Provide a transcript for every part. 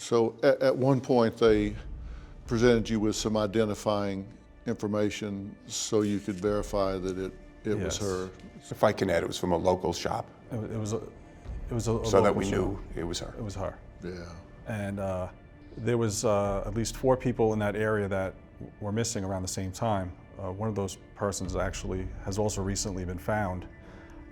So at one point they presented you with some identifying information so you could verify that it was her. If I can add, it was from a local shop. It was a so that we local knew shop. it was her. It was her. Yeah. And there was at least 4 people in that area that were missing around the same time. One of those persons actually has also recently been found,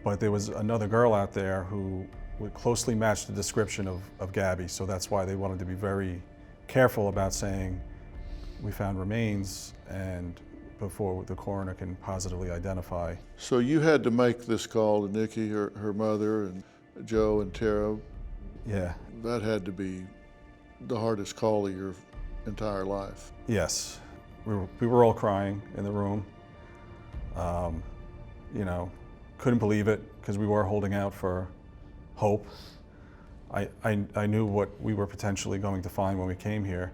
but there was another girl out there who would closely match the description of Gabby, so that's why they wanted to be very careful about saying we found remains and before the coroner can positively identify. So you had to make this call to Nikki, her mother, and Joe and Tara. Yeah. That had to be the hardest call of your entire life. Yes. We were all crying in the room. You know, couldn't believe it because we were holding out for hope. I knew what we were potentially going to find when we came here,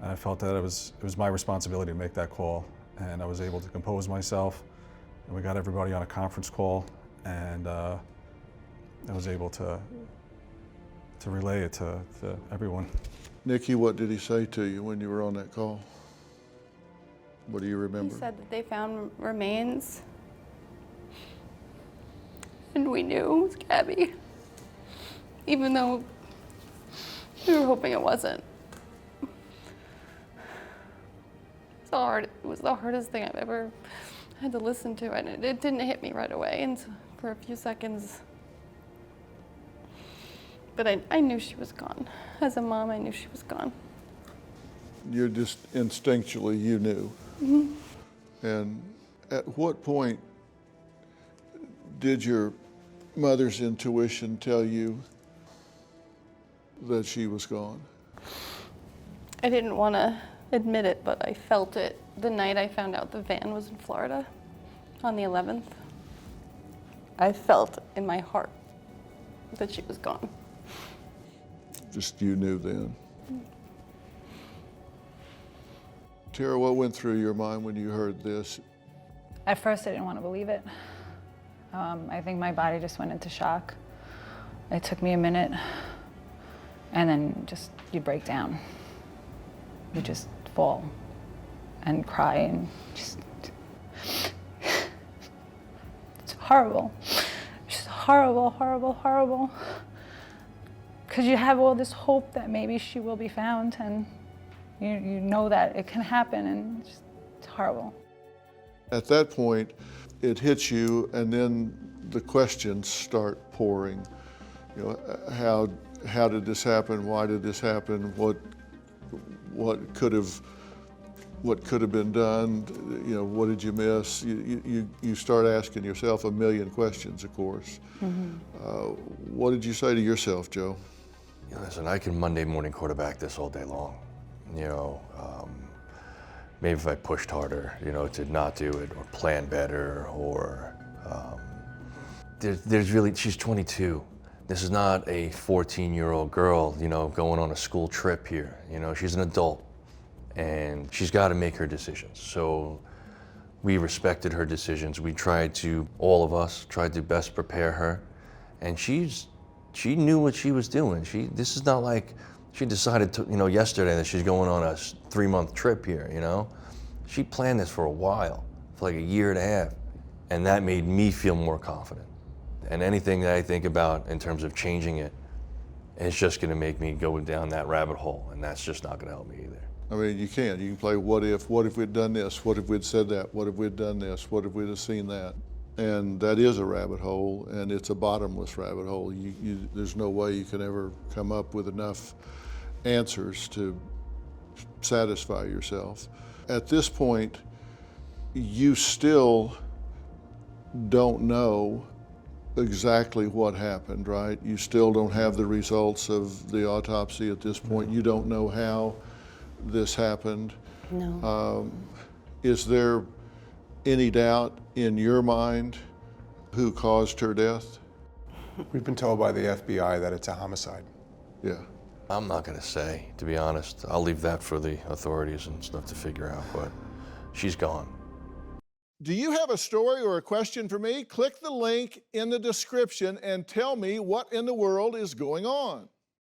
and I felt that it was my responsibility to make that call. And I was able to compose myself, and we got everybody on a conference call, and I was able to relay it to everyone. Nikki, what did he say to you when you were on that call? What do you remember? He said that they found remains, and we knew it was Gabby, even though we were hoping it wasn't. It was the hardest thing I've ever had to listen to, and it didn't hit me right away, and for a few seconds. But I knew she was gone. As a mom, I knew she was gone. You're just instinctually, you knew. Mm-hmm. And at what point did your mother's intuition tell you that she was gone? I didn't want to admit it, but I felt it the night I found out the van was in Florida on the 11th. I felt in my heart that she was gone. Just you knew then. Tara, what went through your mind when you heard this? At first, I didn't want to believe it. I think my body just went into shock. It took me a minute, and then just you break down. You just fall and cry and just, it's horrible. It's just horrible, horrible, horrible. Because you have all this hope that maybe she will be found, and you know that it can happen, and it's horrible. At that point, it hits you, and then the questions start pouring. You know, how did this happen? Why did this happen? What could have been done? You know, what did you miss? You start asking yourself a million questions, of course. Mm-hmm. What did you say to yourself, Joe? You know, listen, I can Monday morning quarterback this all day long. You know, maybe if I pushed harder, you know, to not do it or plan better, or there's really, she's 22. This is not a 14-year-old girl, you know, going on a school trip here. You know, she's an adult, and she's got to make her decisions. So we respected her decisions. We tried to, all of us, tried to best prepare her, and she knew what she was doing. This is not like she decided to, you know, yesterday that she's going on a 3-month trip here, you know? She planned this for a while, for like a year and a half, and that made me feel more confident. And anything that I think about in terms of changing it, it's just gonna make me go down that rabbit hole, and that's just not gonna help me either. I mean, you can play what if we'd done this, what if we'd said that, what if we'd done this, what if we'd have seen that. And that is a rabbit hole, and it's a bottomless rabbit hole. There's no way you can ever come up with enough answers to satisfy yourself. At this point, you still don't know exactly what happened, right? You still don't have the results of the autopsy at this point. You don't know how this happened. No. Is there any doubt in your mind who caused her death? We've been told by the FBI that it's a homicide. Yeah. I'm not gonna say, to be honest. I'll leave that for the authorities and stuff to figure out, but she's gone. Do you have a story or a question for me? Click the link in the description and tell me what in the world is going on.